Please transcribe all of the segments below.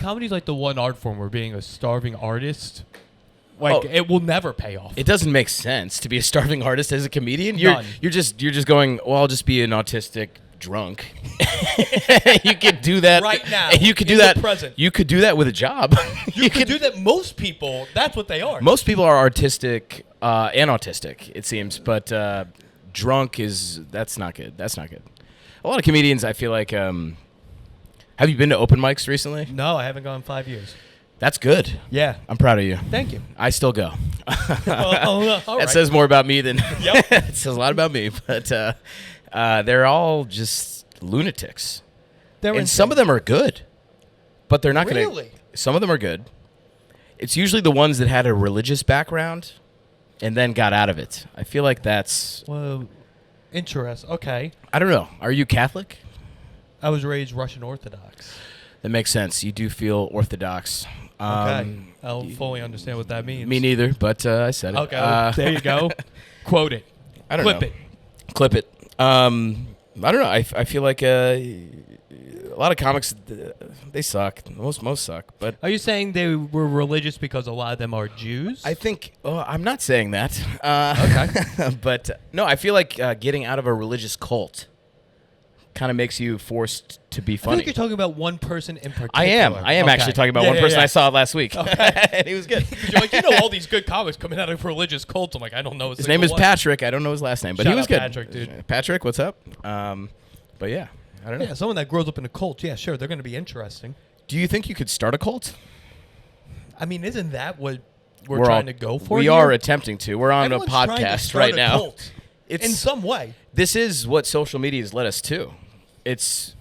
comedy's like the one art form where being a starving artist, like it will never pay off. It doesn't make sense to be a starving artist as a comedian. None. You're just going, well, I'll just be an autistic drunk. You could do that right now. You could do that. Present. You could do that with a job. You could do that. Most people, that's what they are. Most people are artistic and autistic, it seems, but drunk that's not good. That's not good. A lot of comedians, I feel like. Have you been to open mics recently? No, I haven't gone in 5 years. That's good. Yeah. I'm proud of you. Thank you. I still go. That says more about me than Yep. It says a lot about me, but they're all just lunatics. And some of them are good, but they're not going to. Really? Some of them are good. It's usually the ones that had a religious background and then got out of it. I feel like that's... Well, interest. Okay. I don't know. Are you Catholic? I was raised Russian Orthodox. That makes sense. You do feel Orthodox. Okay. I don't fully understand what that means. Me neither, but I said it. Okay. There you go. Quote it. I don't know. Clip it. I don't know. I feel like a lot of comics, they suck. Most suck. But are you saying they were religious because a lot of them are Jews? I think I'm not saying that. Okay. But no, I feel like getting out of a religious cult kind of makes you forced to be funny. I think you're talking about one person in particular. I am actually talking about one person I saw last week. Okay. And he was good. You're like, all these good comics coming out of religious cults. I'm like, I don't know his name is Patrick. I don't know his last name, but he was good. Patrick, dude. Patrick, what's up? But yeah, I don't know. Yeah, someone that grows up in a cult, yeah, sure, they're going to be interesting. Do you think you could start a cult? I mean, isn't that what we're trying to go for? We are attempting to. We're on Everyone's a podcast right now. Cult, in some way. This is what social media has led us to. It's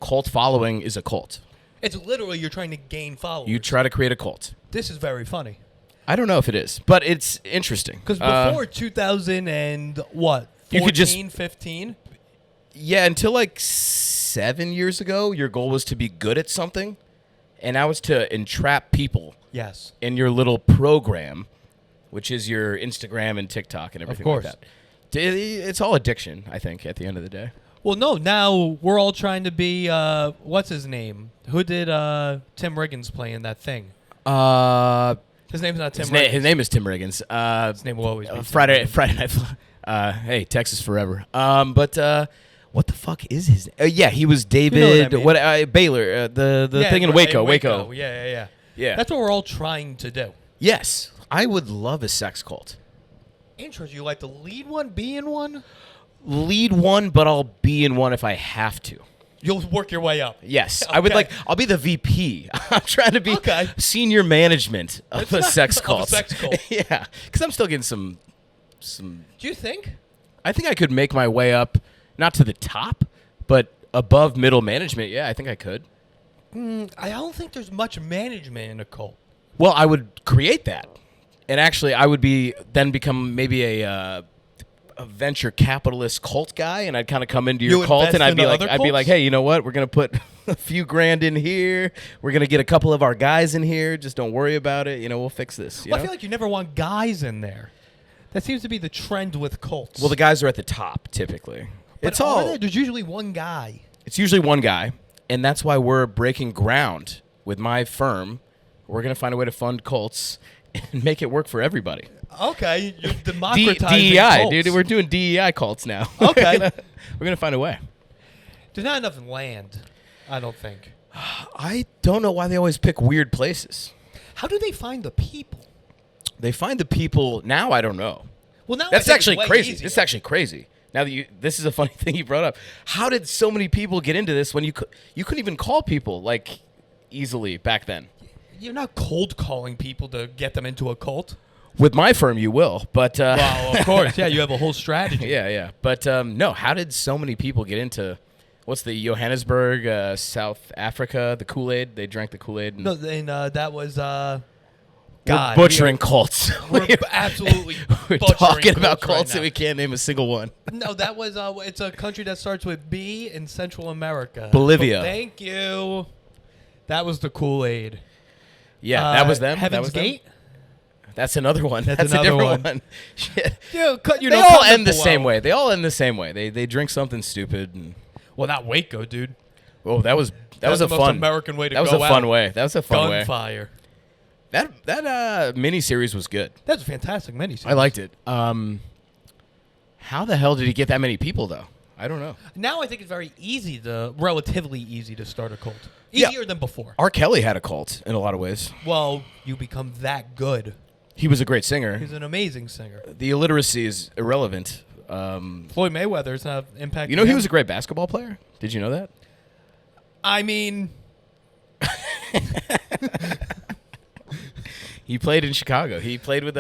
cult following is a cult. It's literally you're trying to gain followers. You try to create a cult. This is very funny. I don't know if it is, but it's interesting. Because before 2000 and what, 14, 15? Yeah, until like 7 years ago, your goal was to be good at something, and now it's to entrap people. Yes. In your little program, which is your Instagram and TikTok and everything like that. It's all addiction, I think, at the end of the day. Well, no, now we're all trying to be, what's his name? Who did Tim Riggins play in that thing? His name's not Tim Riggins. His name is Tim Riggins. His name will always be Friday Night. Hey, Texas forever. But what the fuck is his name? Yeah, he was David, you know what I mean. Baylor, the thing in Waco. Yeah. Yeah. That's what we're all trying to do. Yes. I would love a sex cult. Interesting. You like to lead one, be in one? Lead one, but I'll be in one if I have to. You'll work your way up. Yes. Okay. I'll be the VP. I'm trying to be senior management of a sex cult. Yeah. Because I'm still getting some. Do you think? I think I could make my way up, not to the top, but above middle management. Yeah, I think I could. I don't think there's much management in a cult. Well, I would create that. And actually, I would become maybe a venture capitalist cult guy, and I'd kind of come into your cult, and I'd be like, hey, you know what? We're gonna put a few grand in here. We're gonna get a couple of our guys in here. Just don't worry about it. We'll fix this. I feel like you never want guys in there. That seems to be the trend with cults. Well, the guys are at the top typically. But there's usually one guy. It's usually one guy, and that's why we're breaking ground with my firm. We're gonna find a way to fund cults and make it work for everybody. Okay, you're democratizing DEI, cults. dude. We're doing DEI cults now. Okay. We're going to find a way. There's not enough land, I don't think. I don't know why they always pick weird places. How do they find the people? They find the people now. I don't know. Well, now that's actually crazy. Easier. This is actually crazy. Now that this is a funny thing you brought up. How did so many people get into this when you couldn't even call people like easily back then? You're not cold calling people to get them into a cult. With my firm, you will, but well, of course, yeah, you have a whole strategy. Yeah, but no. How did so many people get into? What's the Johannesburg, South Africa? The Kool-Aid. They drank the Kool-Aid. No, and that was. We're butchering cults. We're absolutely. We're talking about cults and we can't name a single one. No, that was. It's a country that starts with B in Central America. Bolivia. Thank you. That was the Kool-Aid. Yeah, that was them. Heaven's Gate. That's another one. That's a different one. Shit. They all end the same way. They all end the same way. They drink something stupid. Well, not Waco, dude. Oh, that was the a most fun American way to That was go a fun out. way. That was a fun way. Gunfire. That miniseries was good. That's a fantastic miniseries. I liked it. How the hell did he get that many people though? I don't know. Now I think it's relatively easy to start a cult. Yeah. Easier than before. R. Kelly had a cult in a lot of ways. Well, you become that good. He was a great singer. He's an amazing singer. The illiteracy is irrelevant. Floyd Mayweather's not impacting. You know, he was a great basketball player. Did you know that? I mean, he played in Chicago. He played with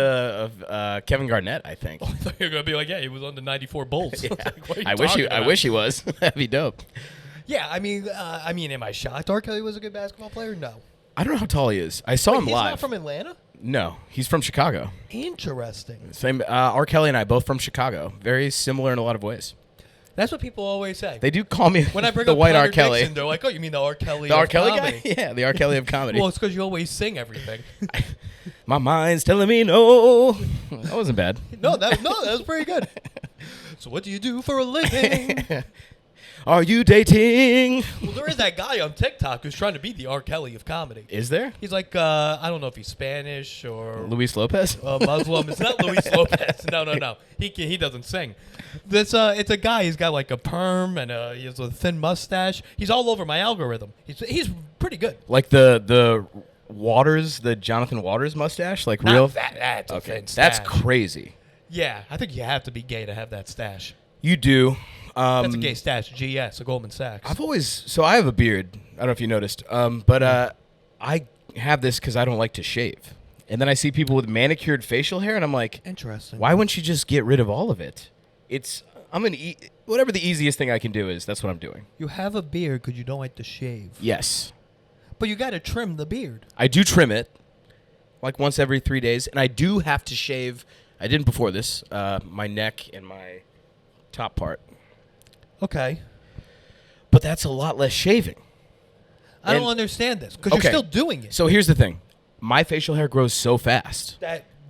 Kevin Garnett, I think. I thought you were gonna be like, yeah, he was on the '94 Bulls. Yeah. Like, I wish he was. That'd be dope. Yeah, I mean, am I shocked R. Kelly was a good basketball player? No. I don't know how tall he is. I saw him he's live. Not from Atlanta? No, he's from Chicago. Interesting. Same. R. Kelly and I both from Chicago. Very similar in a lot of ways. That's what people always say. They do call me when I bring the up white Connor R. Kelly. Dixon, they're like, "Oh, you mean the R. Kelly? The of R. Kelly comedy. guy? Yeah, the R. Kelly of comedy. Well, it's because you always sing everything. My mind's telling me no. That wasn't bad. No, that was pretty good. So, what do you do for a living? Are you dating? Well, there is that guy on TikTok who's trying to be the R. Kelly of comedy. Is there? He's like, I don't know if he's Spanish or Luis Lopez? Muslim. It's not Luis Lopez. No. He doesn't sing. It's a guy. He's got like a perm and he has a thin mustache. He's all over my algorithm. He's pretty good. Like the Waters, the Jonathan Waters mustache, like Not real. That's a Okay, thin stash. that's crazy. Yeah, I think you have to be gay to have that stash. You do. That's a gay stash. GS, a Goldman Sachs. I have a beard. I don't know if you noticed, but I have this because I don't like to shave. And then I see people with manicured facial hair, and I'm like, interesting. Why wouldn't you just get rid of all of it? I'm gonna eat whatever the easiest thing I can do is. That's what I'm doing. You have a beard because you don't like to shave. Yes. But you got to trim the beard. I do trim it, like once every 3 days, and I do have to shave. I didn't before this. My neck and my top part. Okay. But that's a lot less shaving. I don't understand this because you're still doing it. So here's the thing. My facial hair grows so fast.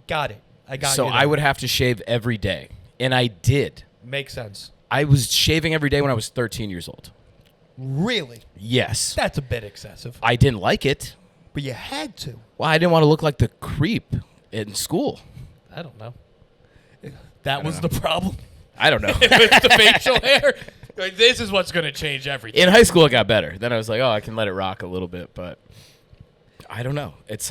Got it. I got it. So I would have to shave every day. And I did. Makes sense. I was shaving every day when I was 13 years old. Really? Yes. That's a bit excessive. I didn't like it. But you had to. Well, I didn't want to look like the creep in school. I don't know. That was the problem. I don't know. It's the facial hair. Like, this is what's going to change everything. In high school, it got better. Then I was like, oh, I can let it rock a little bit. But I don't know. It's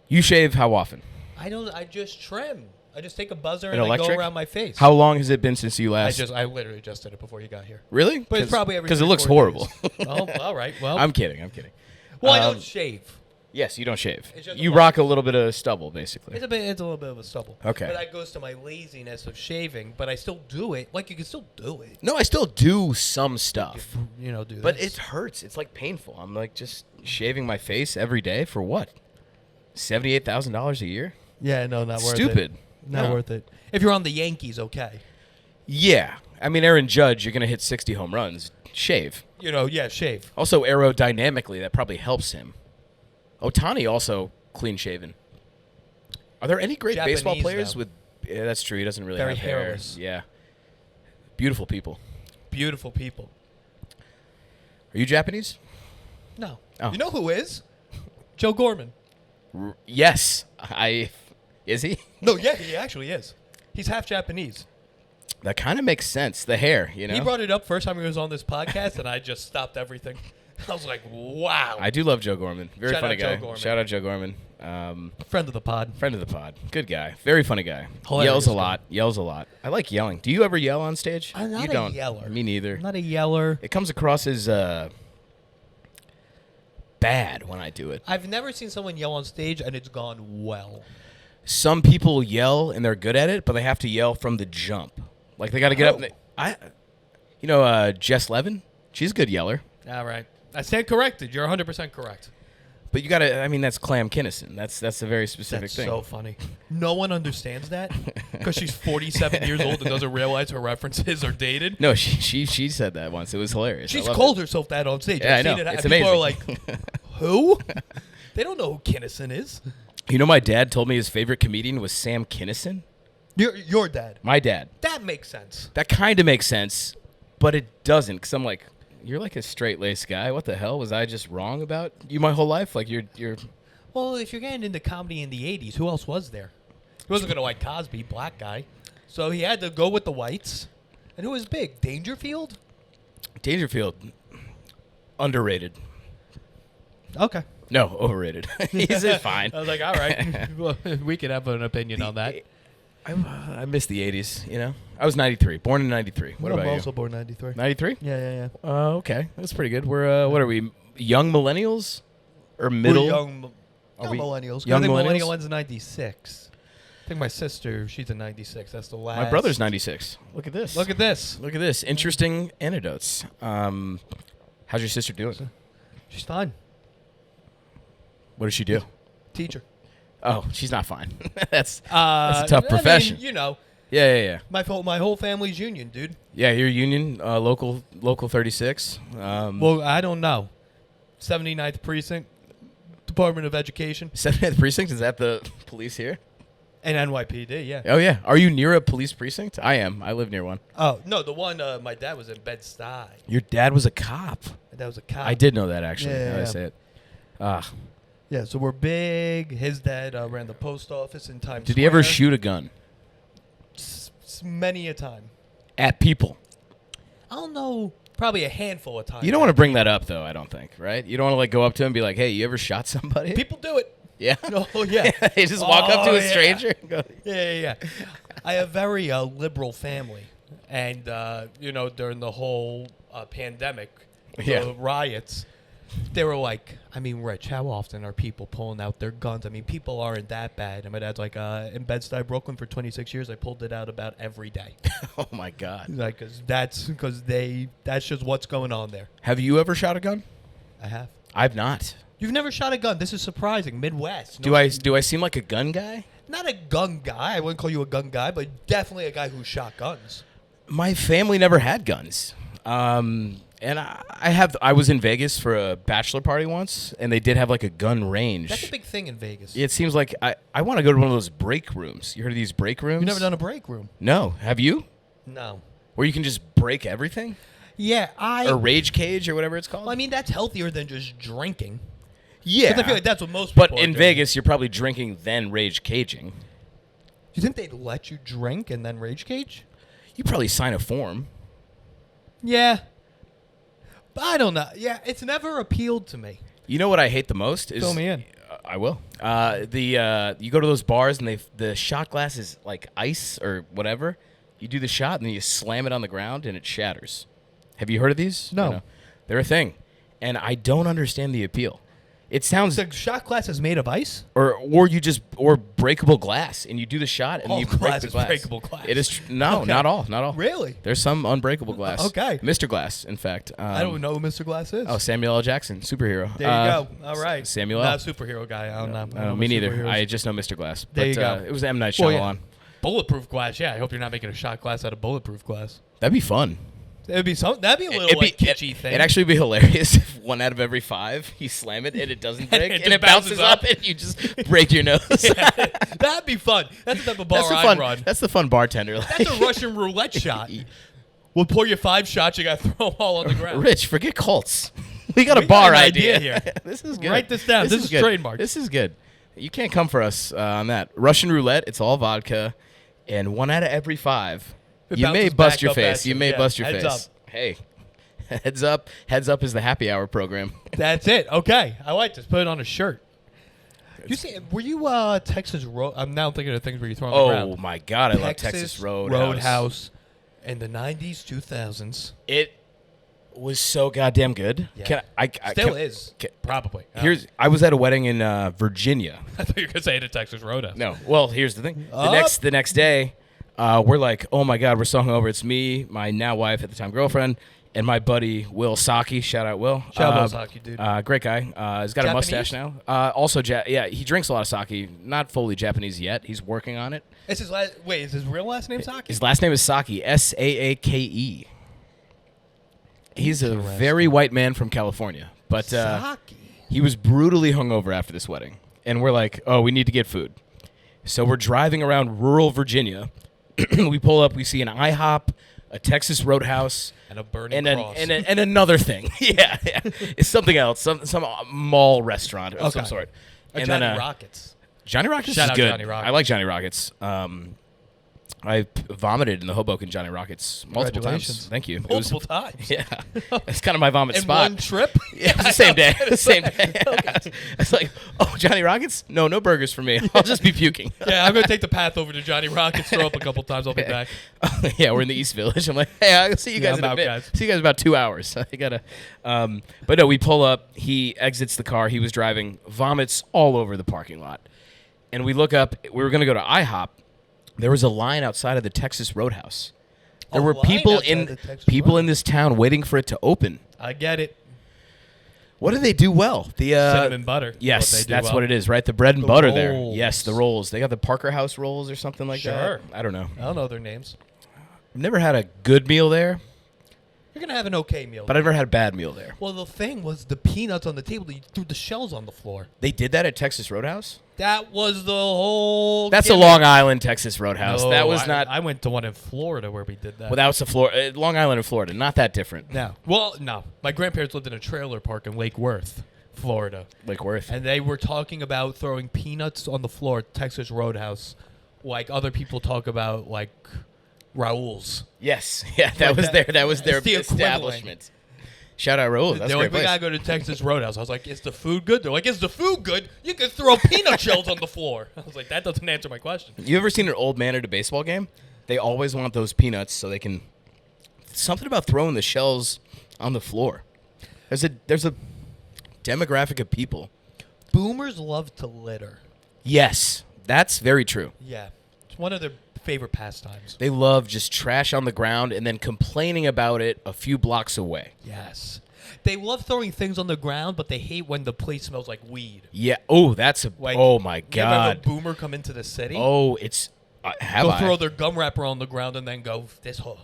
you shave how often? I just trim. I just take a buzzer An and electric? I go around my face. How long has it been since you last? I literally just did it before you got here. Really? But it's probably every because it 3 or looks 4 horrible. days. Oh, all right. Well, I'm kidding. Well, I don't shave. Yes, you don't shave. It's just You a rock a little bit of stubble, basically. It's a little bit of a stubble. Okay. But that goes to my laziness of shaving. But I still do it. Like, you can still do it. No, I still do some stuff. Do But this. it hurts. It's like painful. I'm like just shaving my face every day for what? $78,000 a year? Yeah, no, not worth it. Stupid. Not worth it. If you're on the Yankees, okay. Yeah. I mean, Aaron Judge, you're going to hit 60 home runs. Shave. Shave. Also, aerodynamically, that probably helps him. Ohtani also clean shaven. Are there any great Japanese, baseball players though. with... Yeah, that's true. He doesn't really Very have hair. hairless. Yeah. Beautiful people. Beautiful people. Are you Japanese? No. Oh. You know who is? Joe Gorman. Yes. Is he? No, yeah, he actually is. He's half Japanese. That kind of makes sense. The hair, you know? He brought it up first time he was on this podcast, and I just stopped everything. I was like, wow. I do love Joe Gorman. Very Shout funny out guy. Joe Gorman. Shout out Joe Gorman. Friend of the pod. Friend of the pod. Good guy. Very funny guy. Hilarious Yells a lot. I like yelling. Do you ever yell on stage? I'm not you a don't. yeller. Me neither. I'm not a yeller. It comes across as bad when I do it. I've never seen someone yell on stage, and it's gone well. Some people yell, and they're good at it, but they have to yell from the jump. Like, they got to get up. And Jess Levin? She's a good yeller. All right. I stand corrected. You're 100% correct. But you got to, that's Clam Kinnison. That's a very specific That's thing. so funny. No one understands that because she's 47 years old and doesn't realize her references are dated. No, she said that once. It was hilarious. She's called herself that on stage. Yeah, I've I know. seen it. It's People amazing. are like, who? They don't know who Kinnison is. You know, my dad told me his favorite comedian was Sam Kinison. Your dad. My dad. That makes sense. That kind of makes sense, but it doesn't, because I'm like, You're like a straight-laced guy. What the hell? Was I just wrong about you my whole life? Like you're. Well, if you're getting into comedy in the 80s, who else was there? He wasn't going to like Cosby, black guy. So he had to go with the whites. And who was big? Dangerfield? Dangerfield. Underrated. Okay. No, overrated. He's fine. I was like, all right. Well, we could have an opinion on that. I miss the 80s, you know? I was 93. Born in 93. What about you? I'm also born 93. 93? Yeah. Okay. That's pretty good. We're, what are we, young millennials? Or middle? We're young millennials. Young I think millennials? millennial one's 96. I think my sister, she's a 96. That's the last. My brother's 96. Look at this. Look at this. Interesting anecdotes. How's your sister doing? She's fine. What does she do? Teacher. Oh, she's not fine. That's a tough profession. I mean, you know. Yeah. My whole family's union, dude. Yeah, you're union, local 36. Well, I don't know. 79th Precinct, Department of Education. 79th Precinct? Is that the police here? And NYPD, yeah. Oh, yeah. Are you near a police precinct? I am. I live near one. Oh, no, the one my dad was in Bed-Stuy. Your dad was a cop? My dad was a cop. I did know that, actually, Yeah. now that I say it. Yeah, so we're big. His dad ran the post office in Times Square. Did he ever shoot a gun? Many a time. At people? I don't know. Probably a handful of times. You don't want to bring that up, though, I don't think, right? You don't want to, like, go up to him and be like, hey, you ever shot somebody? People do it. Yeah? Oh, yeah. They just walk up to a stranger and go, Yeah. I have a very liberal family. And, during the whole pandemic, the riots, they were like, I mean, Rich, how often are people pulling out their guns? I mean, people aren't that bad. And my dad's like, in Bed-Stuy, Brooklyn, for 26 years, I pulled it out about every day. oh, my God. Like, that's just what's going on there. Have you ever shot a gun? I have. I've not. You've never shot a gun. This is surprising. Midwest. Do I seem like a gun guy? Not a gun guy. I wouldn't call you a gun guy, but definitely a guy who shot guns. My family never had guns. And I was in Vegas for a bachelor party once, and they did have like a gun range. That's a big thing in Vegas. It seems like I want to go to one of those break rooms. You heard of these break rooms? You've never done a break room? No. Have you? No. Where you can just break everything? Yeah, Or rage cage or whatever it's called? Well, I mean, that's healthier than just drinking. Yeah. 'Cause I feel like that's what most people But are in doing. Vegas, you're probably drinking then rage caging. Do you think they'd let you drink and then rage cage? You probably sign a form. Yeah. But I don't know. Yeah, it's never appealed to me. You know what I hate the most is Fill me in. I will. You go to those bars and the shot glass is like ice or whatever. You do the shot and then you slam it on the ground and it shatters. Have you heard of these? No. They're a thing, and I don't understand the appeal. It sounds The shot glass is made of ice? or breakable glass, and you do the shot and All you break glass the is glass. breakable glass. It is not all. Really? There's some unbreakable glass. Okay. Mr. Glass, in fact. I don't know who Mr. Glass is. Oh, Samuel L. Jackson, superhero. There you go. All right. Samuel Not L. a superhero guy. I don't know. Me neither. Superheroes. I just know Mr. Glass. There But, you go. It was M. Night Well, Shyamalan. yeah. Bulletproof glass. Yeah, I hope you're not making a shot glass out of bulletproof glass. That'd be fun. That'd be a little kitschy thing. It'd actually be hilarious if 1 out of every 5 you slam it and it doesn't break And and it it bounces bounces up and you just break your nose. That'd be fun. That's the type of bar I'd run. That's the fun bartender. That's a Russian roulette shot. We'll pour you 5 shots. You got to throw them all on the ground. Rich, forget Colts. We got a bar an idea here. This is good. Write this down. This is good. trademark. This is good. You can't come for us on that. Russian roulette, it's all vodka, and 1 out of every 5. You may bounces bust back your up face. at You you. may Yeah, bust your heads face. up. Hey, heads up. Heads up is the happy hour program. That's it. Okay. I like this. Put it on a shirt. You see, were you Texas Road? I'm now thinking of things where you throw on the ground. Oh, my God. I love Texas Roadhouse in the 90s, 2000s. It was so goddamn good. Yeah. Still is. Probably. I was at a wedding in Virginia. I thought you were going to say it at Texas Roadhouse. No. Well, here's the thing. The next day, we're like, oh, my God, we're so hungover. It's me, my now wife, at the time girlfriend, and my buddy Will Saki. Shout out Will. Shout out Will Saki, dude. Great guy. He's got a mustache now. Also, he drinks a lot of sake. Not fully Japanese yet. He's working on it. Is his real last name Saki? His last name is Saki. Saake. He's a very white man from California. But Saki. he was brutally hungover after this wedding. And we're like, oh, we need to get food. So we're driving around rural Virginia. We pull up. We see an IHOP, a Texas Roadhouse, and a burning cross. And another thing. yeah. It's something else, some mall restaurant of some sort. And Johnny Rockets. Johnny Rockets Shout is out good. Johnny Rockets. I like Johnny Rockets. I vomited in the Hoboken Johnny Rockets multiple times. Thank you. Multiple times. Yeah, it's kind of my vomit in spot. One trip. Yeah, it was the same day. The same day. It's like, oh, Johnny Rockets? No burgers for me. I'll just be puking. Yeah, I'm gonna take the path over to Johnny Rockets, throw up a couple times. I'll be back. Yeah, we're in the East Village. I'm like, hey, I'll see you guys in a bit. Guys. See you guys in about 2 hours. I gotta. But no, we pull up. He exits the car. He was driving. Vomits all over the parking lot. And we look up. We were gonna go to IHOP. There was a line outside of the Texas Roadhouse. There were people in this town waiting for it to open. I get it. What do they do well? The cinnamon butter. Yes, that's what it is, right? The bread and butter there. Yes, the rolls. They got the Parker House rolls or something like that. Sure. I don't know. I don't know their names. I've never had a good meal there. You're going to have an okay meal. But I've never had a bad meal there. Well, the thing was the peanuts on the table. You threw the shells on the floor. They did that at Texas Roadhouse? That was the whole... That's a Long Island, Texas Roadhouse. No, that was not... I went to one in Florida where we did that. Well, that was Long Island in Florida. Not that different. No. Well, no. My grandparents lived in a trailer park in Lake Worth, Florida. Lake Worth. And they were talking about throwing peanuts on the floor at Texas Roadhouse like other people talk about, like... Raoul's. Yes. Yeah, that was their establishment. Shout out Raoul. That's They're a great like, we place. gotta go to Texas Roadhouse. I was like, is the food good? They're like, is the food good? You can throw peanut shells on the floor. I was like, that doesn't answer my question. You ever seen an old man at a baseball game? They always want those peanuts so they can... Something about throwing the shells on the floor. There's a demographic of people. Boomers love to litter. Yes, that's very true. Yeah. It's one of their favorite pastimes. They love just trash on the ground and then complaining about it a few blocks away. Yes. They love throwing things on the ground, but they hate when the place smells like weed. Yeah. Oh, that's a... Like, oh, my God. You ever have a boomer come into the city? Oh, it's... throw their gum wrapper on the ground and then go, this whole...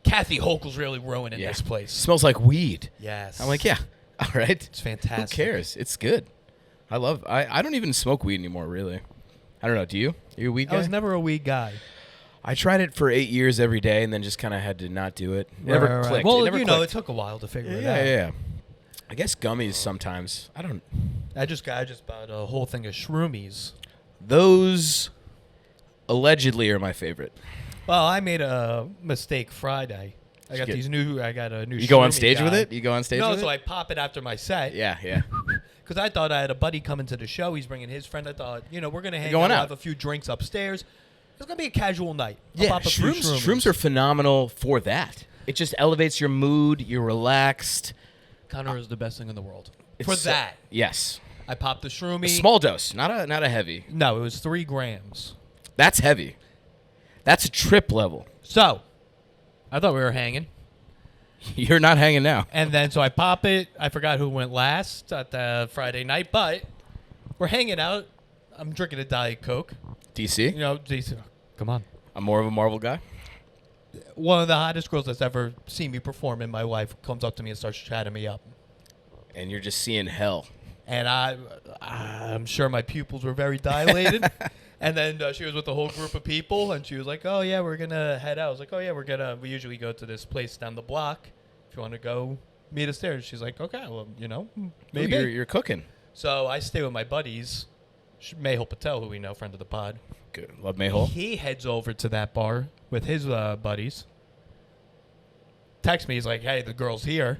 Kathy Hochul's really ruining this place. Smells like weed. Yes. I'm like, yeah. All right. It's fantastic. Who cares? It's good. I don't even smoke weed anymore, really. I don't know. Do you? Are you a weed guy? I was never a weed guy. I tried it for 8 years every day and then just kind of had to not do it. Never clicked. Well, it it took a while to figure it out. Yeah. I guess gummies sometimes. I just bought a whole thing of shroomies. Those allegedly are my favorite. Well, I made a mistake Friday. I got a new. You go on stage with it? You go on stage with it? No, so I pop it after my set. Yeah. Because I thought I had a buddy coming to the show. He's bringing his friend. I thought, we're going to hang out, have a few drinks upstairs. It's going to be a casual night. Yeah, shrooms are phenomenal for that. It just elevates your mood. You're relaxed. Connor is the best thing in the world. Yes. I popped the shroomie. A small dose, not a heavy. No, it was 3 grams. That's heavy. That's a trip level. So, I thought we were hanging. You're not hanging now. And then, so I pop it. I forgot who went last at the Friday night, but we're hanging out. I'm drinking a Diet Coke. DC? DC. Come on. I'm more of a Marvel guy. One of the hottest girls that's ever seen me perform in my life comes up to me and starts chatting me up. And you're just seeing hell. And I'm sure my pupils were very dilated. And then she was with a whole group of people, and she was like, oh, yeah, we're going to head out. I was like, oh, yeah, we usually go to this place down the block. If you want to go meet us there. She's like, okay, well, maybe. Ooh, you're cooking. So I stay with my buddies. Mehul Patel, who we know, friend of the pod. Good. Love Mehul. He heads over to that bar with his buddies. Texts me. He's like, hey, the girl's here.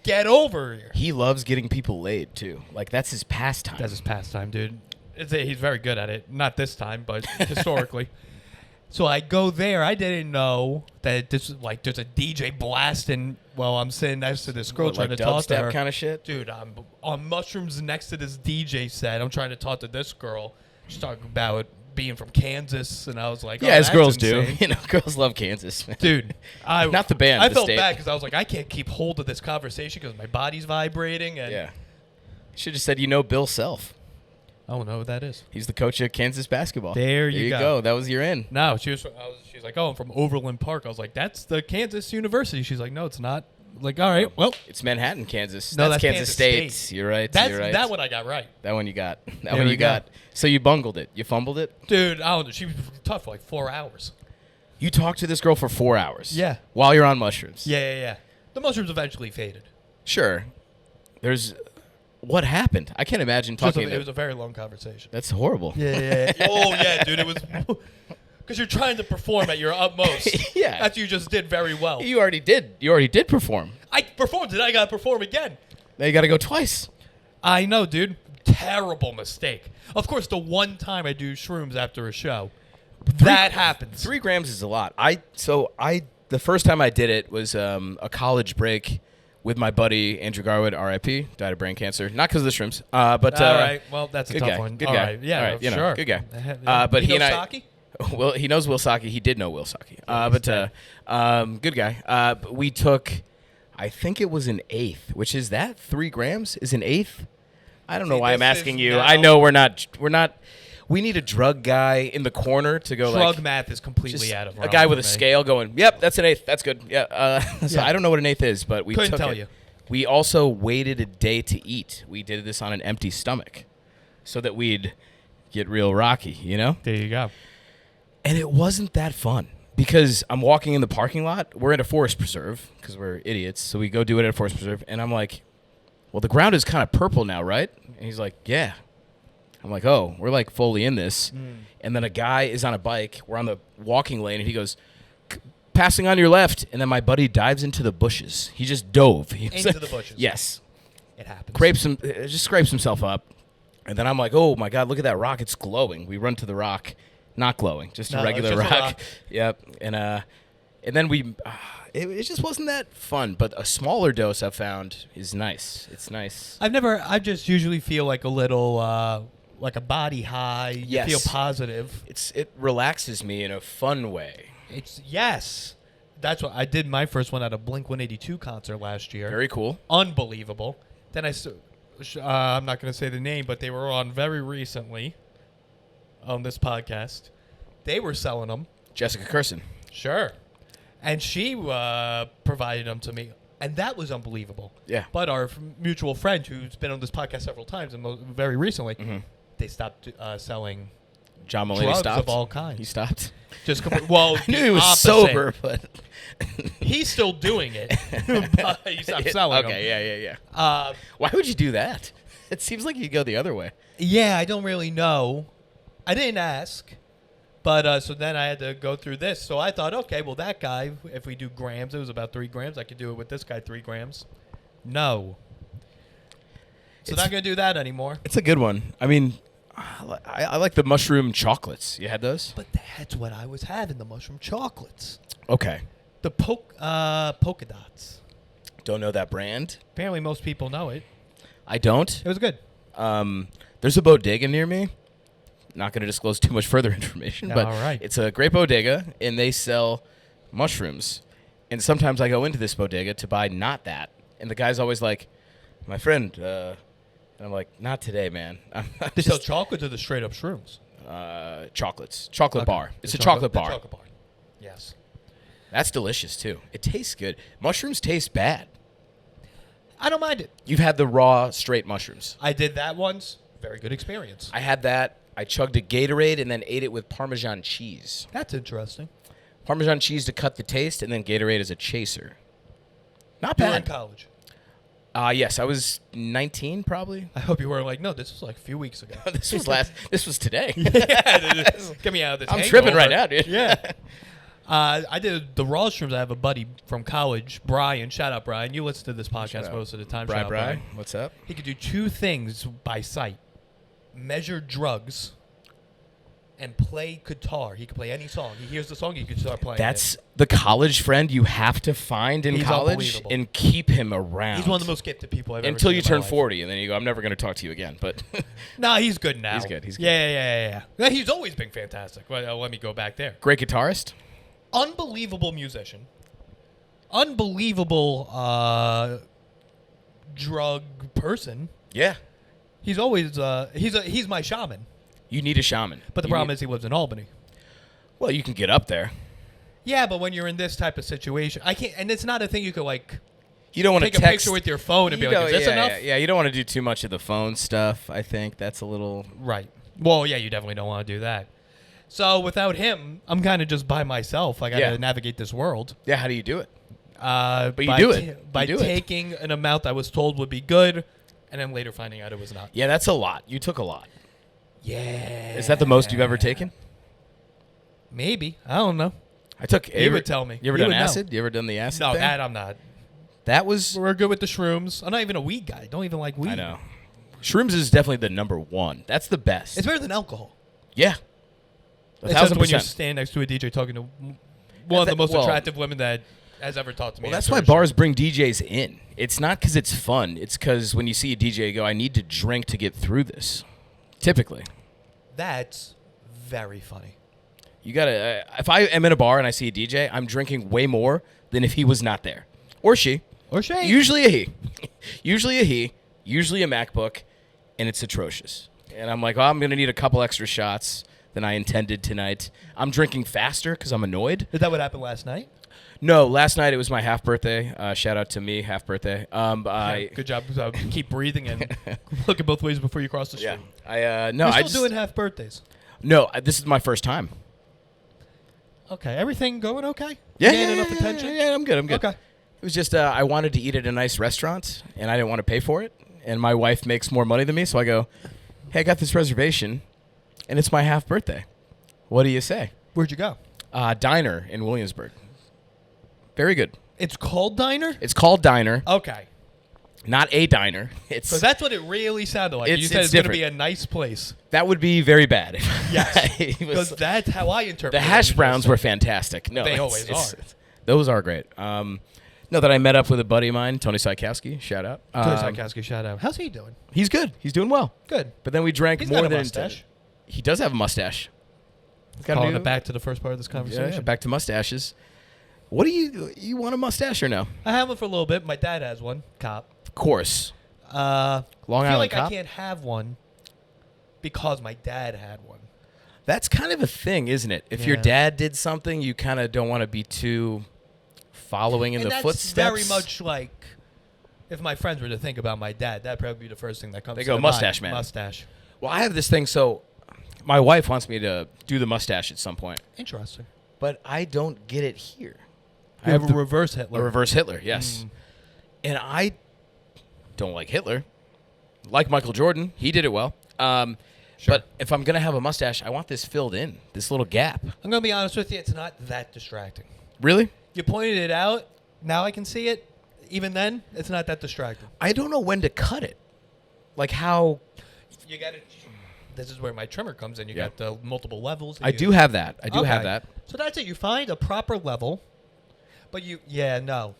Get over here. He loves getting people laid, too. Like, that's his pastime. That's his pastime, dude. He's very good at it. Not this time, but historically. So I go there. I didn't know that there's a DJ blasting while I'm sitting next to this girl trying to talk to her. Kind of shit? Dude, I'm on mushrooms next to this DJ set. I'm trying to talk to this girl. She's talking about being from Kansas, and I was like, yeah, as girls insane. Do. Girls love Kansas. Dude, not the band. I felt bad because I was like, I can't keep hold of this conversation because my body's vibrating. And yeah. Should have said, Bill Self. I don't know who that is. He's the coach of Kansas basketball. There you go. That was your in. No, she's like, oh, I'm from Overland Park. I was like, that's the Kansas University. She's like, no, it's not. Like, all right, well. It's Manhattan, Kansas. No, that's Kansas State. You're right. That one I got right. That one you got. That one you got. So you bungled it. You fumbled it? Dude, I don't know. She was tough for like 4 hours. You talked to this girl for 4 hours. Yeah. While you're on mushrooms. Yeah. The mushrooms eventually faded. Sure. What happened? I can't imagine talking. It was a very long conversation. That's horrible. Yeah. Oh, yeah, dude. It was because you're trying to perform at your utmost. Yeah. That's what you just did very well. You already did perform. I performed it. I got to perform again. Now you got to go twice. I know, dude. Terrible mistake. Of course, the one time I do shrooms after a show, that happens. 3 grams is a lot. The first time I did it was a college break with my buddy Andrew Garwood, R.I.P. Died of brain cancer, not because of the shrooms, but all right. Well, that's a good tough guy. one. Good all guy. Right. Yeah, all right, sure. Good guy. But he knows and Saki? Well, he knows Will Saki. He did know Will Saki. Good guy. We took, I think it was an eighth, which is that 3 grams is an eighth. I don't know why I'm asking you. I know we're not. We need a drug guy in the corner to go. Drug math is completely out of realm. A guy with a scale going. Yep, that's an eighth. That's good. Yeah. So I don't know what an eighth is, but we couldn't took tell it. you. We also waited a day to eat. We did this on an empty stomach, so that we'd get real rocky. You know. There you go. And it wasn't that fun because I'm walking in the parking lot. We're in a forest preserve because we're idiots, so we go do it at a forest preserve, and I'm like, "Well, the ground is kind of purple now, right?" And he's like, "Yeah." I'm like, oh, we're like fully in this. And then a guy is on a bike. We're on the walking lane, and he goes, passing on your left. And then my buddy dives into the bushes. He just dove. Into the bushes. Yes. It happens. Just scrapes himself up. And then I'm like, oh, my God, look at that rock. It's glowing. We run to the rock. Not glowing. Just a regular just rock. a rock. Yep. And then we... It just wasn't that fun, but a smaller dose I've found is nice. It's nice. I just usually feel like a little... like a body high. Yes. You feel positive. It relaxes me in a fun way. Yes. That's what I did. My first one at a Blink-182 concert last year. Very cool. Unbelievable. Then I'm not going to say the name, but they were on very recently on this podcast. They were selling them. Jessica Curson. Sure. And she provided them to me. And that was unbelievable. Yeah. But our mutual friend, who's been on this podcast several times and very recently, they stopped selling John Mulaney drugs stopped. of all kinds. He stopped. Just well, I knew he was opposite. sober, but he's still doing it. But he stopped selling them. Okay, yeah. Why would you do that? It seems like you'd go the other way. Yeah, I don't really know. I didn't ask. But so then I had to go through this. So I thought, okay, well, that guy, if we do grams, it was about 3 grams. I could do it with this guy, 3 grams. No. So not going to do that anymore. It's a good one. I mean, I like the mushroom chocolates. You had those? But that's what I was having, the mushroom chocolates. Okay. The polka dots. Don't know that brand. Apparently most people know it. I don't. It was good. There's a bodega near me. Not going to disclose too much further information, but it's a great bodega, and they sell mushrooms. And sometimes I go into this bodega to buy not that. And the guy's always like, my friend, and I'm like, not today, man. They sell chocolates or the straight up shrooms? Chocolates. Chocolate bar. It's a chocolate bar. Chocolate bar. Yes. That's delicious, too. It tastes good. Mushrooms taste bad. I don't mind it. You've had the raw, straight mushrooms. I did that once. Very good experience. I had that. I chugged a Gatorade and then ate it with Parmesan cheese. That's interesting. Parmesan cheese to cut the taste, and then Gatorade as a chaser. Not You were bad. in college. Yes, I was 19 probably. I hope you were like, no, this was like a few weeks ago. This was today. Get me out of this. I'm tripping right now, dude. Yeah. I did the raw shrooms. I have a buddy from college, Brian. Shout out, Brian. You listen to this podcast most of the time. Brian. What's up? He could do 2 things by sight. Measure drugs and play guitar. He could play any song. He hears the song, he could start playing. That's the college friend you have to find in college and keep him around. He's one of the most gifted people I've ever until seen you in my turn life. 40, and then you go, I'm never going to talk to you again. But no, he's good now. He's good. Yeah. He's always been fantastic. Well, let me go back there. Great guitarist. Unbelievable musician. Unbelievable drug person. Yeah. He's always he's my shaman. You need a shaman. But the problem is he lives in Albany. Well, you can get up there. Yeah, but when you're in this type of situation, I can't. And it's not a thing you could like. You don't want to take a picture with your phone and be like, "Is this enough?" Yeah, you don't want to do too much of the phone stuff. I think that's a little right. Well, yeah, you definitely don't want to do that. So without him, I'm kind of just by myself. I got to navigate this world. Yeah, how do you do it? But you do it. By taking an amount I was told would be good, and then later finding out it was not. Yeah, that's a lot. You took a lot. Yeah. Is that the most you've ever taken? Maybe. I don't know. I took. He would tell me. You ever done acid? You ever done the acid No, thing? that I'm not. That was... We're good with the shrooms. I'm not even a weed guy. Don't even like weed. I know. Shrooms is definitely the number one. That's the best. It's better than alcohol. Yeah. Except when you stand next to a DJ talking to one of the most attractive women that has ever talked to me. Well, that's why bars bring DJs in. It's not because it's fun. It's because when you see a DJ, you go, I need to drink to get through this. Typically. That's very funny. You got to... if I am in a bar and I see a DJ, I'm drinking way more than if he was not there. Or she. Or she. Usually a he. Usually a he. Usually a MacBook. And it's atrocious. And I'm like, oh, I'm going to need a couple extra shots than I intended tonight. I'm drinking faster because I'm annoyed. Is that what happened last night? No, last night it was my half birthday. Shout out to me, half birthday. Good job. Keep breathing and looking both ways before you cross the street. Yeah, You're still doing half birthdays. No, this is my first time. Okay, everything going okay? Yeah, enough attention. Yeah, I'm good. Okay. It was just I wanted to eat at a nice restaurant, and I didn't want to pay for it. And my wife makes more money than me, so I go, hey, I got this reservation, and it's my half birthday. What do you say? Where'd you go? Diner in Williamsburg. Very good. It's called Diner? It's called Diner. Okay. Not a diner. So that's what it really sounded like. You said it's going to be a nice place. That would be very bad. Yes. Because that's how I interpret it. The hash browns were fantastic. No, they always are. Those are great. No, that I met up with a buddy of mine, Tony Sykowski. Shout out. Tony Sykowski, shout out. How's he doing? He's good. He's doing well. Good. But then we drank He's more got a than mustache. He does have a mustache. Calling it back to the first part of this conversation. Yeah, back to mustaches. What do you want a mustache or no? I have one for a little bit. My dad has one. Cop. Of course. Long Island I feel like Cop? I can't have one because my dad had one. That's kind of a thing, isn't it? If your dad did something, you kind of don't want to be too following in the footsteps. Very much like if my friends were to think about my dad, that'd probably be the first thing that comes to mind. They go, mustache man. Mustache. Well, I have this thing, so my wife wants me to do the mustache at some point. Interesting. But I don't get it here. I have a reverse Hitler. A reverse Hitler, yes. And I don't like Hitler. Like Michael Jordan. He did it well. Sure. But if I'm going to have a mustache, I want this filled in, this little gap. I'm going to be honest with you. It's not that distracting. Really? You pointed it out. Now I can see it. Even then, it's not that distracting. I don't know when to cut it. Like how... You got to... This is where my trimmer comes in. You got the multiple levels. I do have that. I do have that. So that's it. You find a proper level. But you... Yeah, no.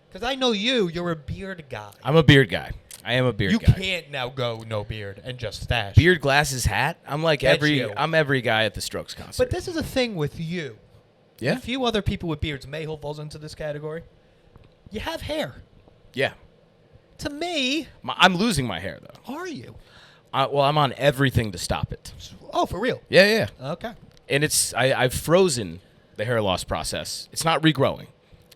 Because I know you're a beard guy. I'm a beard guy. I am a beard guy. You can't now go no beard and just stash. Beard, glasses, hat. I'm like I'm every guy at the Strokes concert. But this is a thing with you. Yeah. A few other people with beards. Mayhill falls into this category. You have hair. Yeah. To me... I'm losing my hair, though. Are you? Well, I'm on everything to stop it. Oh, for real? Yeah. Okay. And I've frozen the hair loss process. It's not regrowing,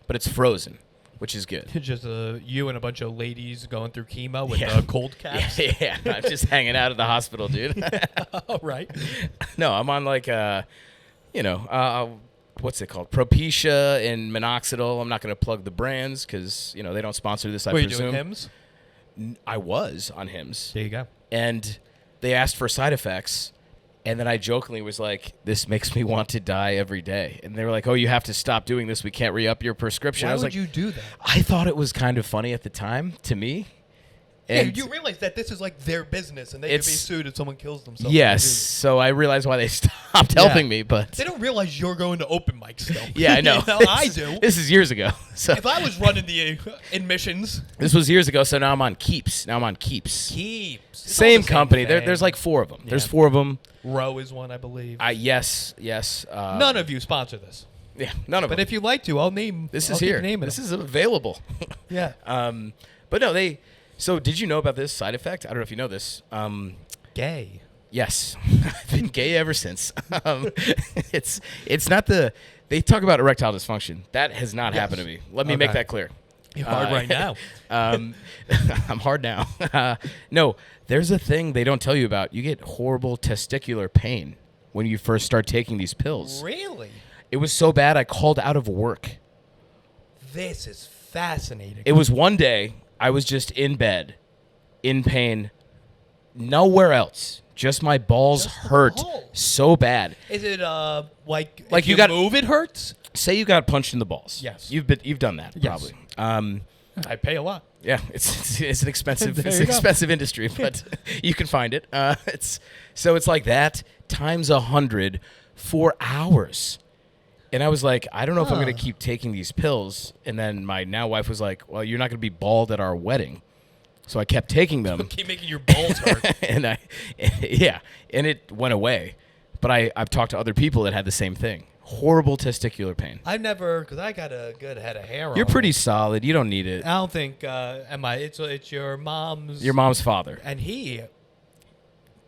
but it's frozen, which is good. Just you and a bunch of ladies going through chemo with cold caps? Yeah. I'm just hanging out at the hospital, dude. All right. No, I'm on like, what's it called? Propecia and Minoxidil. I'm not going to plug the brands because, they don't sponsor this, I presume. Were you doing Hims? I was on Hims. There you go. And they asked for side effects, and then I jokingly was like, this makes me want to die every day. And they were like, oh, you have to stop doing this. We can't re-up your prescription. Why I was would like, you do that? I thought it was kind of funny at the time, to me. And you realize that this is like their business, and they could be sued if someone kills themselves. Yes, so I realized why they stopped helping me, but... They don't realize you're going to open mics still. Yeah, I know. I do. This is years ago. So if I was running the admissions... This was years ago, so now I'm on Keeps. Keeps. Same company. There's like 4 of them. Yeah. There's 4 of them. Row is one, I believe. Yes. None of you sponsor this. Yeah, none of them. But if you'd like to, I'll name... This is here. This is available. Yeah. But no, they... So did you know about this side effect? I don't know if you know this. Gay. Yes. I've been gay ever since. It's not the... They talk about erectile dysfunction. That has not happened to me. Let me make that clear. You're hard right now. I'm hard now. No, there's a thing they don't tell you about. You get horrible testicular pain when you first start taking these pills. Really? It was so bad I called out of work. This is fascinating. It was one day I was just in bed, in pain, nowhere else. Just my balls hurt so bad. Is it like if you got move it hurts? Say you got punched in the balls. Yes. You've done that probably. I pay a lot. Yeah, it's an expensive industry, but you can find it. It's like that times 100 for hours. And I was like, I don't know if I'm going to keep taking these pills. And then my now wife was like, well, you're not going to be bald at our wedding. So I kept taking them. Keep making your balls hurt. and it went away. But I've talked to other people that had the same thing. Horrible testicular pain. I've never, because I got a good head of hair. You're pretty solid. You don't need it. I don't think, it's your mom's. Your mom's father. And he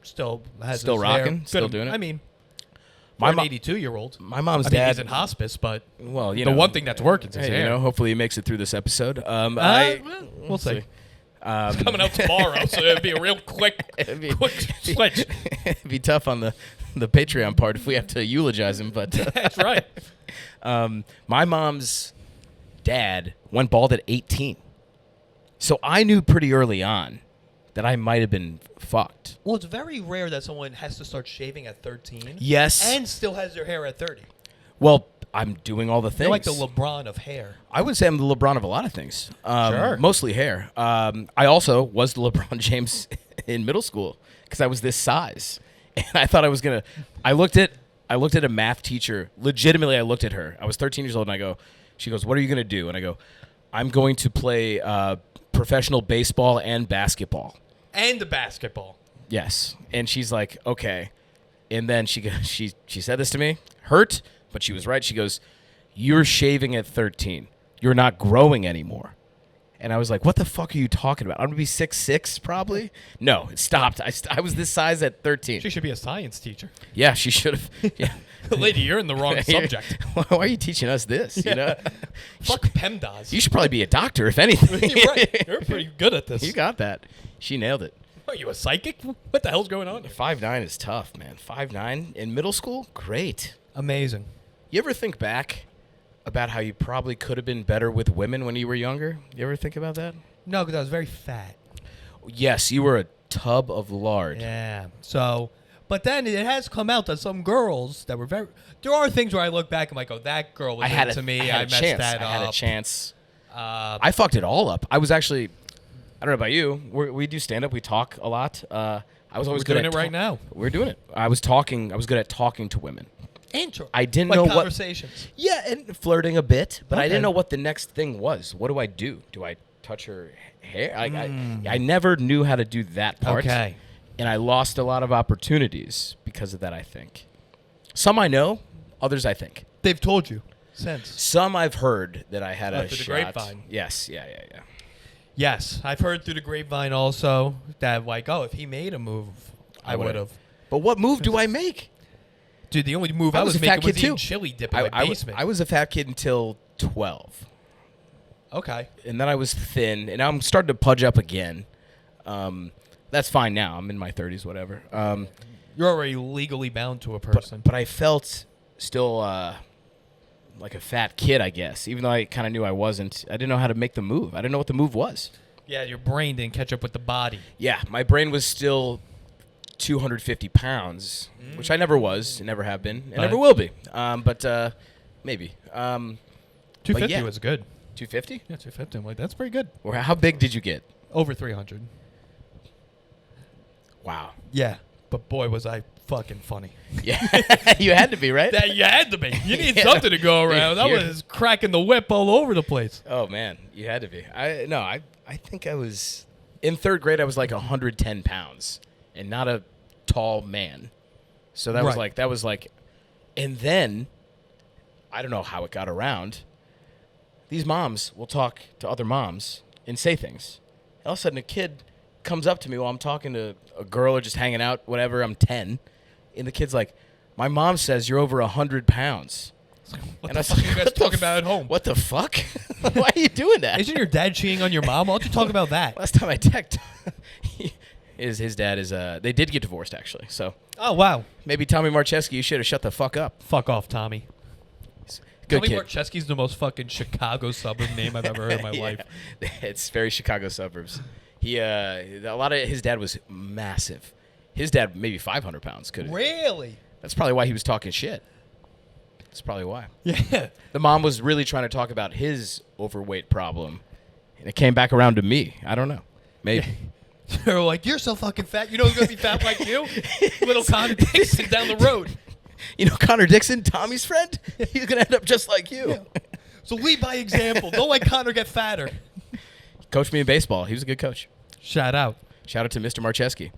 still has still his rocking, hair. still doing it. I mean, I'm an 82-year-old. My mom's dad. He's in hospice, but well, the one thing that's working is his hair. Hopefully he makes it through this episode. We'll see. It's coming out tomorrow, so it'd be a real quick switch. It'd be tough on the Patreon part if we have to eulogize him, but that's right. My mom's dad went bald at 18, so I knew pretty early on that I might have been fucked. Well, it's very rare that someone has to start shaving at 13. Yes. And still has their hair at 30. Well, I'm doing all the things. You're like the LeBron of hair. I would say I'm the LeBron of a lot of things. Sure. Mostly hair. I also was the LeBron James in middle school because I was this size. And I thought I was going to... I looked at a math teacher. Legitimately, I looked at her. I was 13 years old, and she goes, what are you going to do? And I go, I'm going to play professional baseball and basketball. And the basketball. Yes. And she's like, okay. And then she said this to me. Hurt, but she was right. She goes, you're shaving at 13. You're not growing anymore. And I was like, what the fuck are you talking about? I'm going to be 6'6", probably? No, it stopped. I was this size at 13. She should be a science teacher. Yeah, she should have. Yeah. Lady, you're in the wrong subject. Why are you teaching us this? You know? Fuck PEMDAS. You should probably be a doctor, if anything. You're right. You're pretty good at this. You got that. She nailed it. Are you a psychic? What the hell's going on? 5'9" is tough, man. 5'9" in middle school? Great. Amazing. You ever think back about how you probably could have been better with women when you were younger? You ever think about that? No, because I was very fat. Yes, you were a tub of lard. Yeah. So, but then it has come out that some girls that were very... There are things where I look back and I'm like, oh, that girl was into me. I messed that up. I had a chance. I fucked it all up. I was actually... I don't know about you. We do stand-up. We talk a lot. I was always good at... We're doing it right now. We're doing it. I was good at talking to women. I didn't know what conversations. Yeah, and flirting a bit, but I didn't know what the next thing was. What do I do? Do I touch her hair? I never knew how to do that part. Okay. And I lost a lot of opportunities because of that, I think. Some I know, others I think. They've told you since. Some I've heard that I had a through shot. The grapevine. Yes, yeah. Yes, I've heard through the grapevine also that like, oh, if he made a move, I would have. But what move do I make? Dude, the only move I was making was eating chili dip in my basement. I was a fat kid until 12. Okay. And then I was thin, and I'm starting to pudge up again. That's fine now. I'm in my 30s, whatever. You're already legally bound to a person. But I felt still like a fat kid, I guess, even though I kind of knew I wasn't. I didn't know how to make the move. I didn't know what the move was. Yeah, your brain didn't catch up with the body. Yeah, my brain was still 250 pounds, which I never was, never have been, and never will be. But maybe. 250 was good. 250? Yeah, 250. I'm like, that's pretty good. Or how big did you get? Over 300. Wow. Yeah, but boy, was I fucking funny. Yeah, you had to be, right? You had to be. You need something to go around. I was cracking the whip all over the place. Oh man, you had to be. I think I was in third grade. I was like 110 pounds, and not a tall man. So that was like, and then I don't know how it got around. These moms will talk to other moms and say things. All of a sudden, a kid comes up to me while I'm talking to a girl or just hanging out, whatever. I'm 10, and the kid's like, "My mom says you're over 100 pounds." What the fuck are you guys talking about at home? What the fuck? Why are you doing that? Isn't your dad cheating on your mom? Why don't you talk about that? Last time I checked, His dad is they did get divorced actually. So. Oh wow. Maybe Tommy Marcheski, you should have shut the fuck up. Fuck off, Tommy. Good Tommy kid. Marcheski's the most fucking Chicago suburb name I've ever heard in my life. It's very Chicago suburbs. A lot of his dad was massive. His dad maybe 500 pounds could. Really? That's probably why he was talking shit. That's probably why. Yeah. The mom was really trying to talk about his overweight problem, and it came back around to me. I don't know. Maybe. Yeah. They're like, you're so fucking fat. You know who's going to be fat like you? Little Connor Dixon down the road. You know Connor Dixon, Tommy's friend? He's going to end up just like you. Yeah. So lead by example. Don't let Connor get fatter. He coached me in baseball. He was a good coach. Shout out. Shout out to Mr. Marcheski.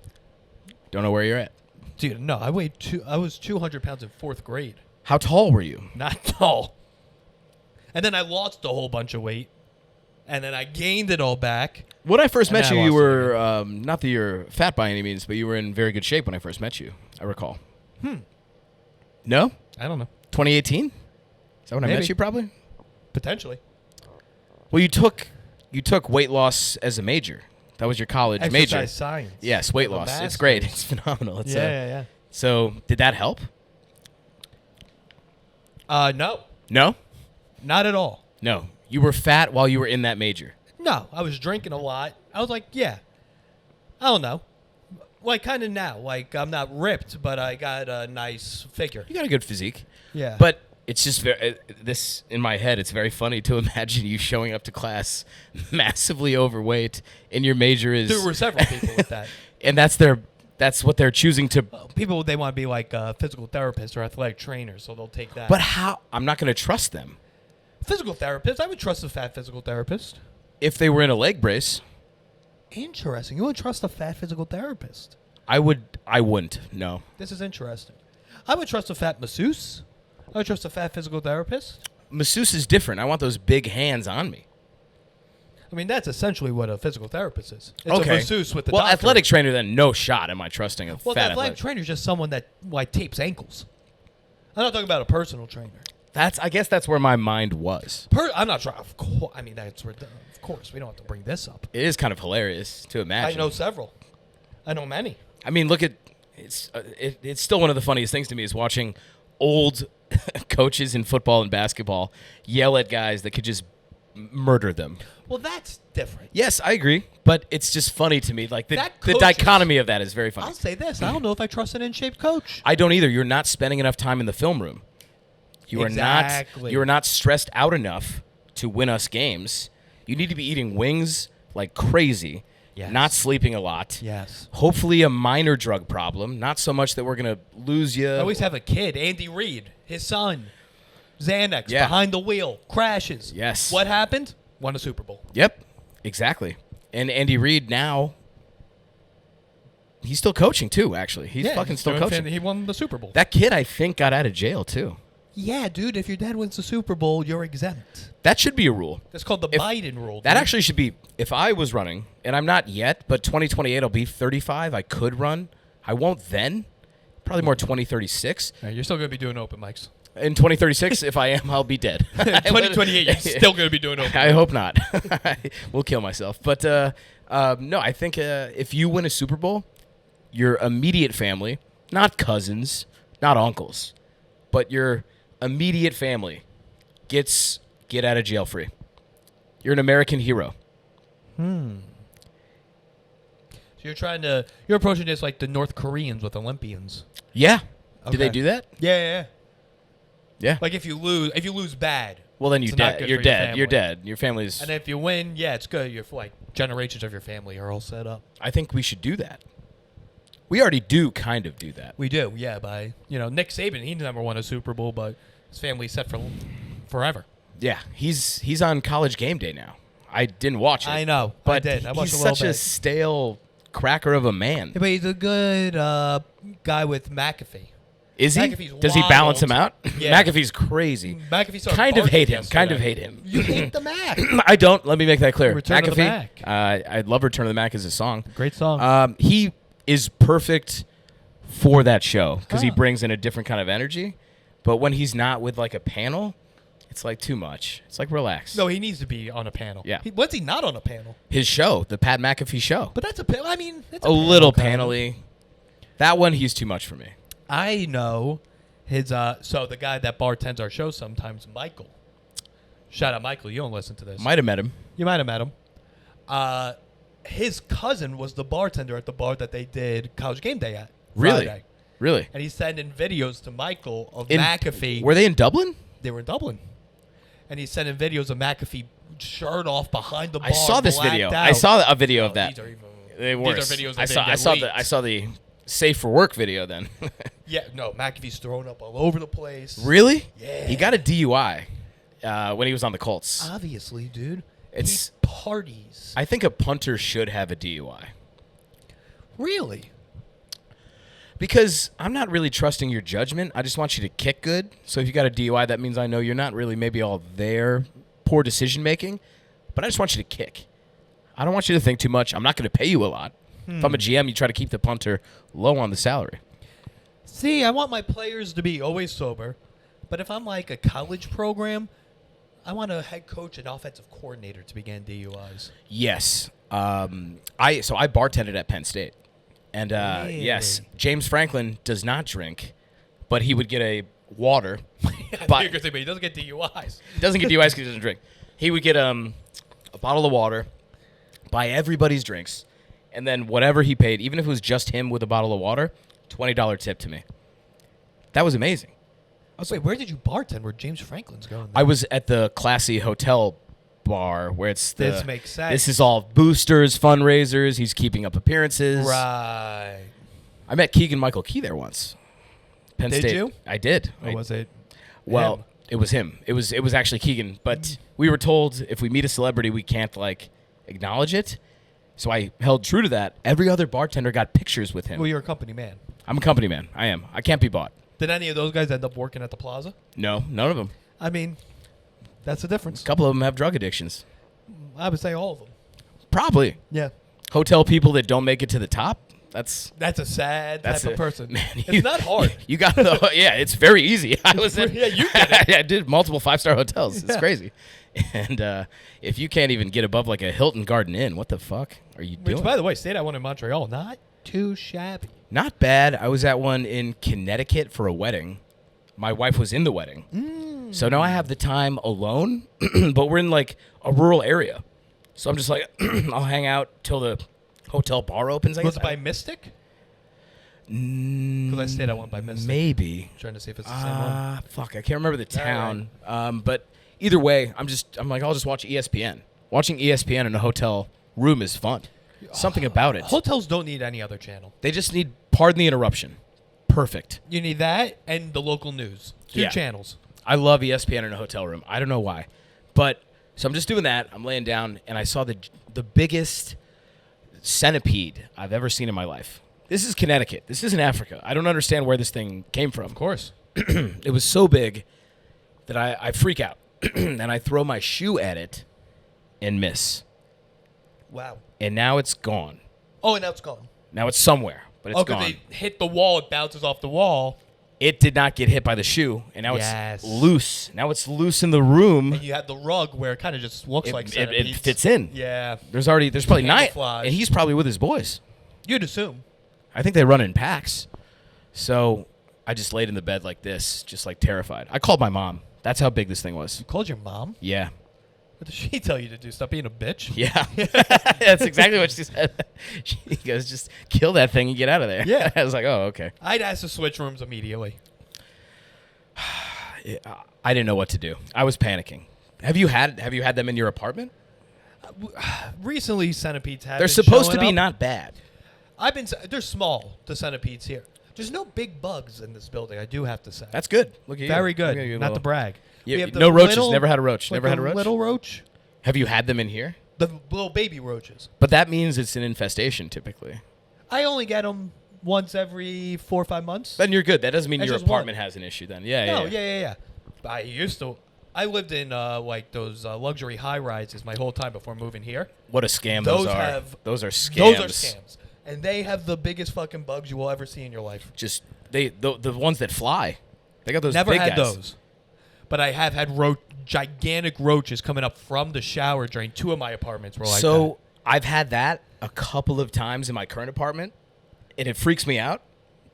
Don't know where you're at. Dude, no, I was 200 pounds in 4th grade. How tall were you? Not tall. And then I lost a whole bunch of weight. And then I gained it all back. When I first met you, you were, not that you're fat by any means, but you were in very good shape when I first met you, I recall. No? I don't know. 2018? Is that when I Maybe. met you, probably? Potentially. Well, you took weight loss as a major. That was your college major. Exercise science. Yes, weight loss. It's great. It's phenomenal. It's yeah. So, did that help? No. No? Not at all. No. You were fat while you were in that major. No, I was drinking a lot. I was like, yeah. I don't know. Like, kind of now. Like, I'm not ripped, but I got a nice figure. You got a good physique. Yeah. But it's just this, in my head, it's very funny to imagine you showing up to class massively overweight, and your major is... There were several people with that. And that's what they're choosing to... People, they want to be like a physical therapist or athletic trainer, so they'll take that. But how? I'm not going to trust them. Physical therapist? I would trust a fat physical therapist. If they were in a leg brace... Interesting. You would trust a fat physical therapist? I wouldn't, no. This is interesting. I would trust a fat masseuse. I would trust a fat physical therapist. Masseuse is different. I want those big hands on me. I mean, that's essentially what a physical therapist is. It's okay. a masseuse with the doctor. athletic trainer, then no shot am I trusting a well, fat athletic trainer is just someone that like tapes ankles. I'm not talking about a personal trainer. I guess that's where my mind was. I'm not trying. Of course, I mean, of course, we don't have to bring this up. It is kind of hilarious to imagine. I know several. I know many. I mean, look at it's still one of the funniest things to me is watching old coaches in football and basketball yell at guys that could just murder them. Well, that's different. Yes, I agree, but it's just funny to me. Like the dichotomy of that is very funny. I'll say this: I don't know if I trust an in-shape coach. I don't either. You're not spending enough time in the film room. You are not stressed out enough to win us games. You need to be eating wings like crazy. Yes. Not sleeping a lot. Yes. Hopefully a minor drug problem. Not so much that we're going to lose you. I always have a kid, Andy Reid, his son, Xanax, behind the wheel, crashes. Yes. What happened? Won a Super Bowl. Yep, exactly. And Andy Reid now, he's still coaching too, actually. He's fucking still coaching. He won the Super Bowl. That kid, I think, got out of jail too. Yeah, dude, if your dad wins the Super Bowl, you're exempt. That should be a rule. That's called the Biden rule. That actually should be, if I was running, and I'm not yet, but 2028 I'll be 35, I could run. I won't then. Probably more 2036. Yeah, you're still going to be doing open mics. In 2036, if I am, I'll be dead. 2028, you're still going to be doing open mics. I hope not. We'll kill myself. But no, I think if you win a Super Bowl, your immediate family, not cousins, not uncles, but your immediate family get out of jail free. You're an American hero. So you're approaching this like the North Koreans with Olympians. Yeah. Okay. Did they do that? Yeah. Like if you lose bad. Well, then you're dead. You're dead. You're dead. Your family's. And if you win, yeah, it's good. You're like generations of your family are all set up. I think we should do that. We already do kind of do that. We do, yeah. By Nick Saban, he never won a Super Bowl, but his family's set for forever. Yeah, he's on College Game Day now. I didn't watch it. I know, but I did. I watched he's a little such a stale cracker of a man. Yeah, but he's a good guy with McAfee. Is he? McAfee's Does he balance him out? Yeah. McAfee's crazy. McAfee's kind of hate him. Kind of hate him. You hate the Mac. I don't. Let me make that clear. Return McAfee, of the Mac. I love Return of the Mac as a song. Great song. He is perfect for that show because he brings in a different kind of energy. But when he's not with like a panel, It's like too much. It's like relax. No, he needs to be on a panel. Yeah. When's he not on a panel? His show, the Pat McAfee show. But that's it's a little panel-y. That one, he's too much for me. I know his, so the guy that bartends our show sometimes, Michael. Shout out, Michael. You don't listen to this. Might have met him. You might have met him. His cousin was the bartender at the bar that they did College Game Day at. Really? Friday. Really? And he's sending videos to Michael of McAfee. Were they in Dublin? They were in Dublin. And he's sending videos of McAfee shirt off behind the bar. I saw this video. Out. I saw a video of that. These are even. They were. These are videos. I saw the safe for work video then. Yeah. No, McAfee's thrown up all over the place. Really? Yeah. He got a DUI when he was on the Colts. Obviously, dude. He parties. I think a punter should have a DUI. Really? Because I'm not really trusting your judgment. I just want you to kick good. So if you got a DUI, that means I know you're not really maybe all there. Poor decision making. But I just want you to kick. I don't want you to think too much. I'm not going to pay you a lot. If I'm a GM, you try to keep the punter low on the salary. See, I want my players to be always sober. But if I'm like a college program, I want a head coach and offensive coordinator to begin DUIs. Yes. I bartended at Penn State. And Really? yes, James Franklin does not drink, but he would get a water. But he doesn't get DUIs. He doesn't get DUIs because he doesn't drink. He would get a bottle of water, buy everybody's drinks, and then whatever he paid, even if it was just him with a bottle of water, $20 tip to me. That was amazing. Wait, where did you bartend where James Franklin's going? I was at the classy hotel bar where it's this makes sense. This is all boosters, fundraisers. He's keeping up appearances. Right. I met Keegan-Michael Key there once. Penn Did State. you? I did. Or was it? Well, him? it was him. It was actually Keegan. But we were told if we meet a celebrity, we can't acknowledge it. So I held true to that. Every other bartender got pictures with him. Well, you're a company man. I'm a company man. I am. I can't be bought. Did any of those guys end up working at the Plaza? No, none of them. I mean, that's the difference. A couple of them have drug addictions. I would say all of them. Probably. Yeah. Hotel people that don't make it to the top. That's a sad type of person. Man, it's not hard. You got yeah, it's very easy. I was in, yeah, you did it. I did multiple 5-star hotels. It's crazy. And if you can't even get above a Hilton Garden Inn, what the fuck are you doing? Which, by the way, stayed at one in Montreal. Not too shabby. Not bad. I was at one in Connecticut for a wedding. My wife was in the wedding. So now I have the time alone, but we're in a rural area. So I'm just I'll hang out till the hotel bar opens. Was it by Mystic? Because I stayed at one by Mystic. Maybe. I'm trying to see if it's the same one. Fuck, I can't remember the town. But either way, I'll just watch ESPN. Watching ESPN in a hotel room is fun. Something about it. Hotels don't need any other channel. They just need, pardon the interruption. Perfect. You need that and the local news. Two channels. I love ESPN in a hotel room. I don't know why. But, so I'm just doing that. I'm laying down, and I saw the biggest centipede I've ever seen in my life. This is Connecticut. This isn't Africa. I don't understand where this thing came from. Of course. It was so big that I freak out. And I throw my shoe at it and miss. Wow. And now it's gone. Oh, and now it's gone. Now it's somewhere, but it's gone. They hit the wall. It bounces off the wall. It did not get hit by the shoe, and now it's loose. Now it's loose in the room. And you have the rug where it kind of just looks like centipedes. It fits in. Yeah. There's probably 9, and he's probably with his boys. You'd assume. I think they run in packs. So I just laid in the bed like this, just terrified. I called my mom. That's how big this thing was. You called your mom? Yeah. What did she tell you to do? Stop being a bitch? Yeah. That's exactly what she said. She goes, just kill that thing and get out of there. Yeah. I was like, oh, okay. I'd ask to switch rooms immediately. I didn't know what to do. I was panicking. Have you had them in your apartment? Recently, centipedes have They're been supposed to showing be up. not bad. They're small, the centipedes here. There's no big bugs in this building, I do have to say. That's good. Look at you. Very good. Look at you, Not to brag. Yeah, We have the no roaches. little- Never had a roach. Never had a roach. Little roach. Have you had them in here? The little baby roaches. But that means it's an infestation typically. I only get them once every 4 or 5 months. Then you're good. That doesn't mean That's your just one. apartment has an issue then. Yeah, No, yeah. yeah. But I lived in those luxury high rises my whole time before moving here. What a scam those are. Those are scams. Those are scams. And they have the biggest fucking bugs you will ever see in your life. Just the ones that fly. They got those Never big had guys. those. but I have had gigantic roaches coming up from the shower drain. 2 of my apartments were like so I've had that a couple of times in my current apartment, and it freaks me out.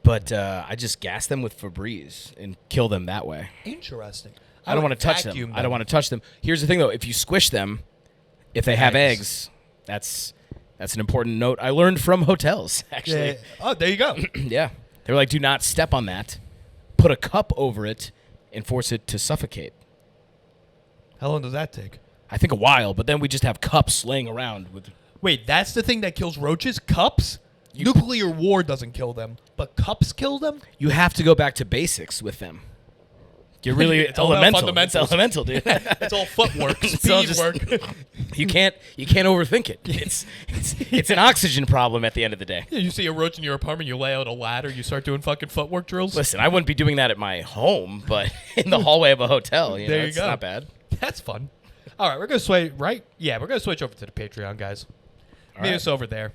But I just gas them with Febreze and kill them that way. Interesting. I don't want to touch them. I don't want to touch them. Here's the thing, though. If you squish them, if they have eggs, that's an important note I learned from hotels, actually. Yeah. Oh, there you go. Yeah. They were like, do not step on that. Put a cup over it and force it to suffocate. How long does that take? I think a while, but then we just have cups laying around with. Wait, that's the thing that kills roaches? Cups? Nuclear war doesn't kill them, but cups kill them? You have to go back to basics with them. You're really it's elemental. It's elemental, dude. It's all footwork, speed work. You can't overthink it. It's an oxygen problem at the end of the day. Yeah, you see a roach in your apartment, you lay out a ladder, you start doing fucking footwork drills. Listen, I wouldn't be doing that at my home, but in the hallway of a hotel, there you it's go. not bad. That's fun. All right, we're gonna switch. Right? Yeah, we're gonna switch over to the Patreon, guys. Meet us over there.